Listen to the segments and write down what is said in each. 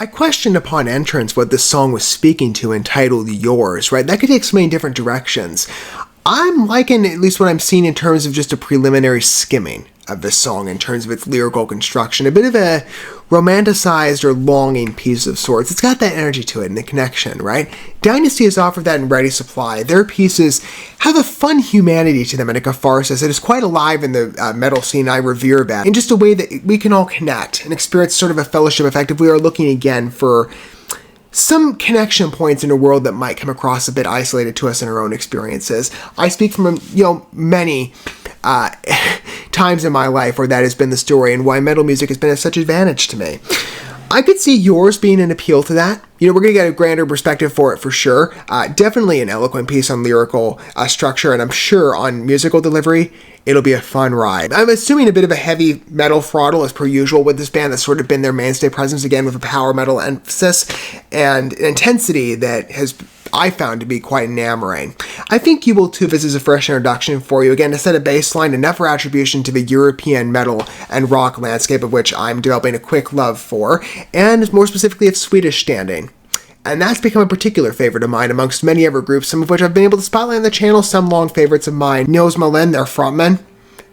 I questioned upon entrance what this song was speaking to, entitled Yours, right? That could take so many different directions. I'm liking at least what I'm seeing in terms of just a preliminary skimming of this song in terms of its lyrical construction. A bit of a romanticized or longing piece of sorts. It's got that energy to it and the connection, right? DYNAZTY has offered that in ready supply. Their pieces have a fun humanity to them and a catharsis that is quite alive in the metal scene I revere that, in just a way that we can all connect and experience sort of a fellowship effect if we are looking again for some connection points in a world that might come across a bit isolated to us in our own experiences. I speak from, many times in my life where that has been the story and why metal music has been of such advantage to me. I could see Yours being an appeal to that. We're going to get a grander perspective for it for sure. Definitely an eloquent piece on lyrical structure, and I'm sure on musical delivery, it'll be a fun ride. I'm assuming a bit of a heavy metal throttle as per usual with this band that's sort of been their mainstay presence again with a power metal emphasis and an intensity that has I found to be quite enamoring. I think you will too if this is a fresh introduction for you. Again, to set a baseline, enough for attribution to the European metal and rock landscape of which I'm developing a quick love for, and more specifically of Swedish standing. And that's become a particular favorite of mine amongst many other groups, some of which I've been able to spotlight on the channel, some long favorites of mine. Nils Malin, their frontman,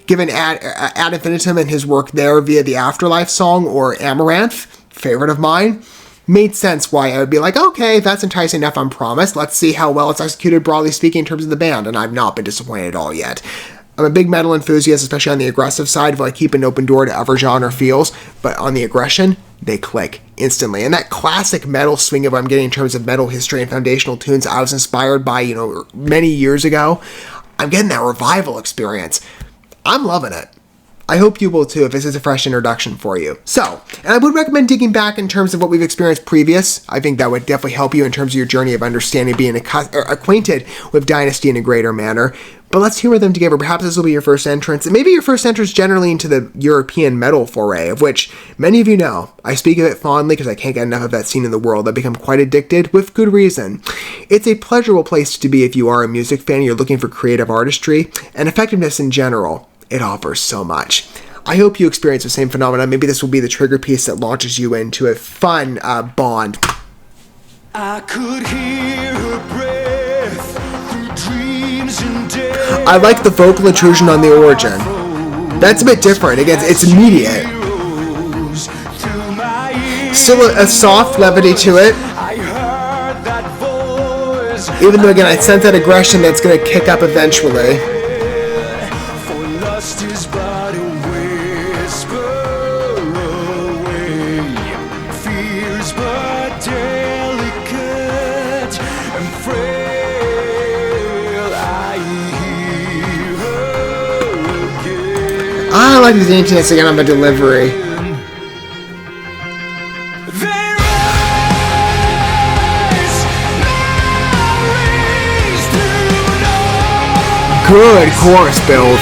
given ad infinitum and his work there via the Afterlife song, or Amaranth, favorite of mine. Made sense why I would be like, okay, that's enticing enough on Promise. Let's see how well it's executed, broadly speaking, in terms of the band, and I've not been disappointed at all yet. I'm a big metal enthusiast, especially on the aggressive side, while I keep an open door to other genre feels, but on the aggression, they click instantly. And that classic metal swing of what I'm getting in terms of metal history and foundational tunes I was inspired by, many years ago, I'm getting that revival experience. I'm loving it. I hope you will too if this is a fresh introduction for you. So, and I would recommend digging back in terms of what we've experienced previous. I think that would definitely help you in terms of your journey of understanding, being acquainted with DYNAZTY in a greater manner. But let's humor them together. Perhaps this will be your first entrance, and maybe your first entrance generally into the European metal foray, of which many of you know. I speak of it fondly because I can't get enough of that scene in the world. I've become quite addicted, with good reason. It's a pleasurable place to be if you are a music fan and you're looking for creative artistry and effectiveness in general. It offers so much. I hope you experience the same phenomenon. Maybe this will be the trigger piece that launches you into a fun bond. I could hear her breath through dreams and days. I like the vocal intrusion on the origin. That's a bit different. Again, it's immediate. Still a soft levity to it. Even though, again, I sense that aggression that's going to kick up eventually. I like the daintiness again on the delivery. Good chorus build.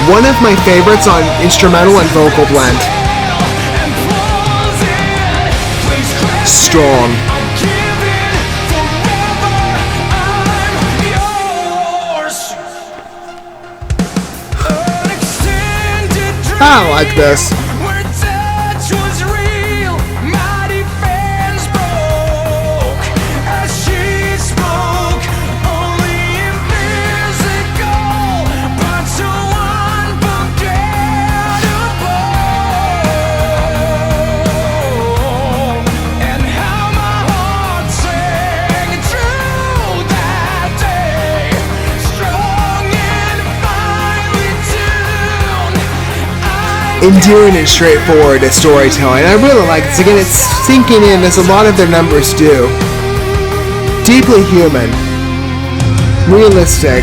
One of my favorites on instrumental and vocal blend. Strong. I like this. Endearing and straightforward at storytelling. I really like this. Again, it's sinking in as a lot of their numbers do. Deeply human. Realistic.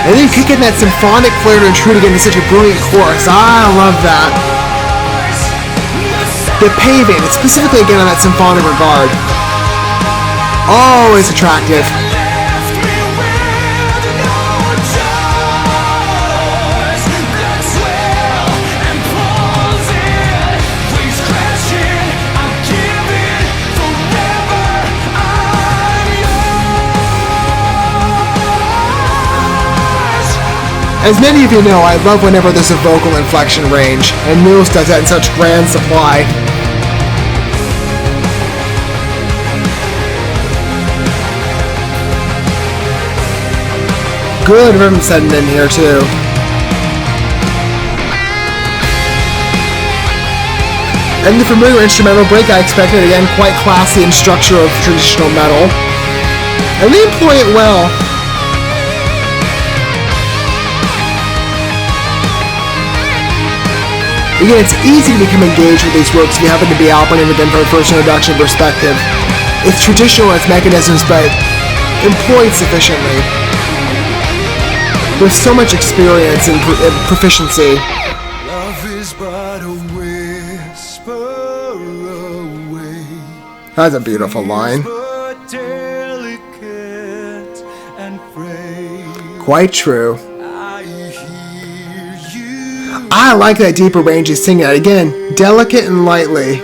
And then kicking that symphonic flair to intrude again to such a brilliant chorus. I love that. The paving, specifically again on that symphonic regard. Always attractive. As many of you know, I love whenever there's a vocal inflection range, and Nils does that in such grand supply. Good rhythm setting in here too. And the familiar instrumental break I expected, again, quite classy in structure of traditional metal. And they employ it well. Again, it's easy to become engaged with these works if you happen to be operating with them from a first introduction perspective. It's traditional in its mechanisms, but employed sufficiently. With so much experience and proficiency. Love is but a whisper away. That's a beautiful line. Quite true. I like that deeper range he's singing at. Again, delicate and lightly.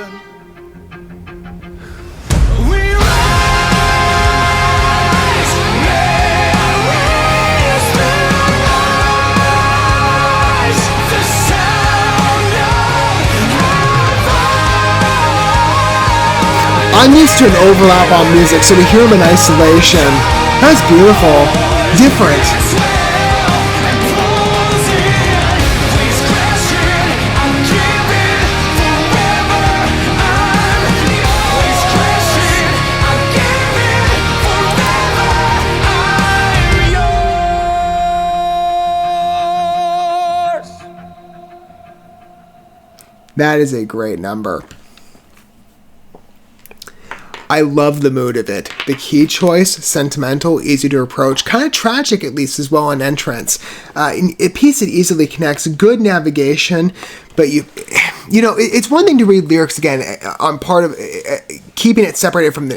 I'm used to an overlap on music, so to hear him in isolation, that's beautiful. Different. That is a great number. I love the mood of it. The key choice, sentimental, easy to approach, kind of tragic at least as well on entrance. A piece that easily connects, good navigation, but you know, it's one thing to read lyrics again on part of keeping it separated from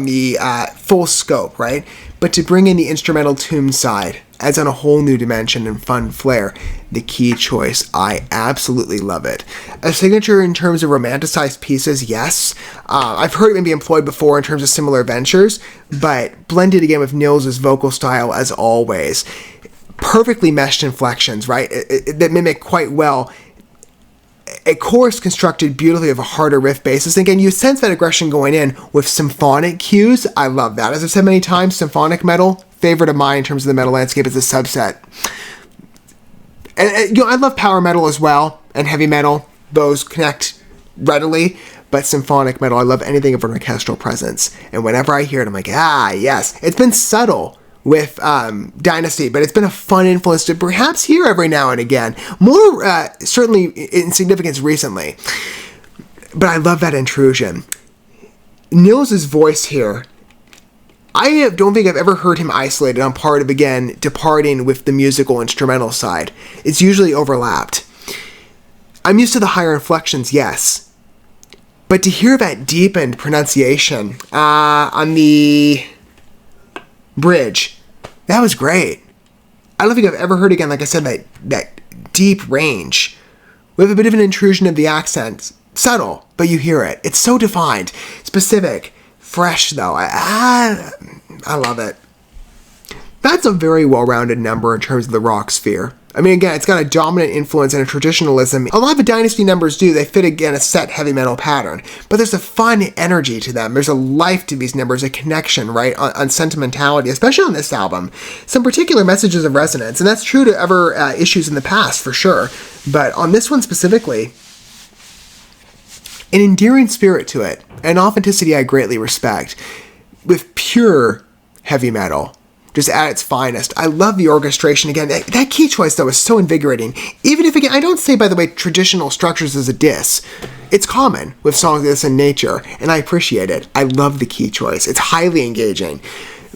the full scope, right? But to bring in the instrumental tune side adds on a whole new dimension and fun flair. The key choice, I absolutely love it. A signature in terms of romanticized pieces, yes. I've heard it be employed before in terms of similar ventures, but blended again with Nils' vocal style as always. Perfectly meshed inflections, right? That mimic quite well a chorus constructed beautifully of a harder riff basis. And again, you sense that aggression going in with symphonic cues. I love that. As I've said many times, symphonic metal, favorite of mine in terms of the metal landscape as a subset. And you know, I love power metal as well, and heavy metal. Those connect readily. But symphonic metal, I love anything of an orchestral presence. And whenever I hear it, I'm like, ah, yes. It's been subtle with DYNAZTY, but it's been a fun influence to perhaps hear every now and again. More certainly in significance recently. But I love that intrusion. Nils' voice here, I don't think I've ever heard him isolated on part of, again, departing with the musical instrumental side. It's usually overlapped. I'm used to the higher inflections, yes. But to hear that deepened pronunciation on the bridge, that was great. I don't think I've ever heard again, like I said, that deep range with a bit of an intrusion of the accent. Subtle, but you hear it. It's so defined, specific, fresh though. I love it. That's a very well-rounded number in terms of the rock sphere. I mean, again, it's got a dominant influence and a traditionalism. A lot of the DYNAZTY numbers do. They fit, again, a set heavy metal pattern. But there's a fun energy to them. There's a life to these numbers, a connection, right, on sentimentality, especially on this album. Some particular messages of resonance. And that's true to other issues in the past, for sure. But on this one specifically, an endearing spirit to it. An authenticity I greatly respect. With pure heavy metal. Just at its finest. I love the orchestration. Again, that key choice, though, is so invigorating. Even if, again, I don't say, by the way, traditional structures as a diss. It's common with songs of this in nature, and I appreciate it. I love the key choice. It's highly engaging.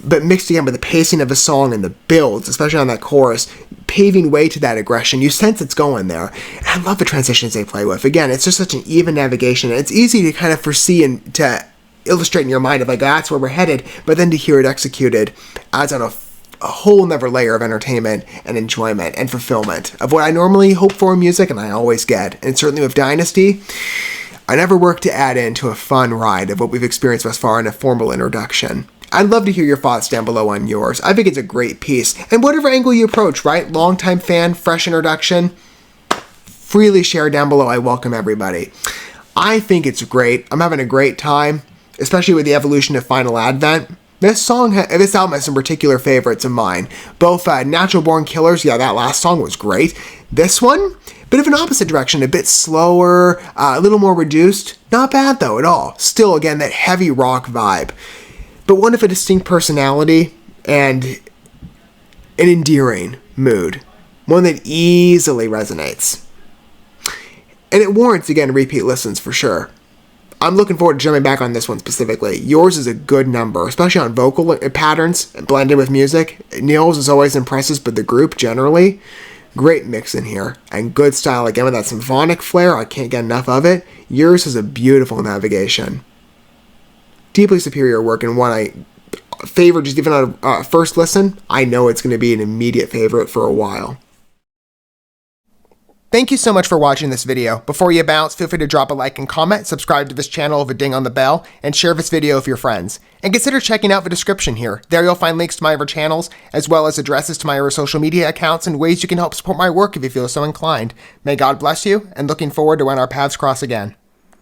But mixed again with the pacing of the song and the builds, especially on that chorus, paving way to that aggression. You sense it's going there. And I love the transitions they play with. Again, it's just such an even navigation. And it's easy to kind of foresee and to illustrate in your mind of like, that's where we're headed, but then to hear it executed adds on a whole nother layer of entertainment and enjoyment and fulfillment of what I normally hope for in music, and I always get. And certainly with DYNAZTY, I never work to add into a fun ride of what we've experienced thus far in a formal introduction. I'd love to hear your thoughts down below on yours. I think it's a great piece. And whatever angle you approach, right? Longtime fan, fresh introduction, freely share down below. I welcome everybody. I think it's great. I'm having a great time, especially with the evolution of Final Advent. This album has some particular favorites of mine. Both Natural Born Killers, yeah, that last song was great. This one, bit of an opposite direction, a bit slower, a little more reduced. Not bad though at all. Still, again, that heavy rock vibe. But one of a distinct personality and an endearing mood. One that easily resonates. And it warrants, again, repeat listens for sure. I'm looking forward to jumping back on this one specifically. Yours is a good number, especially on vocal patterns blended with music. Neil's is always impressive, but the group generally, great mix in here. And good style, again, with that symphonic flair, I can't get enough of it. Yours is a beautiful navigation. Deeply superior work, and one I favor just even on a first listen. I know it's going to be an immediate favorite for a while. Thank you so much for watching this video. Before you bounce, feel free to drop a like and comment, subscribe to this channel with a ding on the bell, and share this video with your friends. And consider checking out the description here. There you'll find links to my other channels, as well as addresses to my other social media accounts and ways you can help support my work if you feel so inclined. May God bless you, and looking forward to when our paths cross again.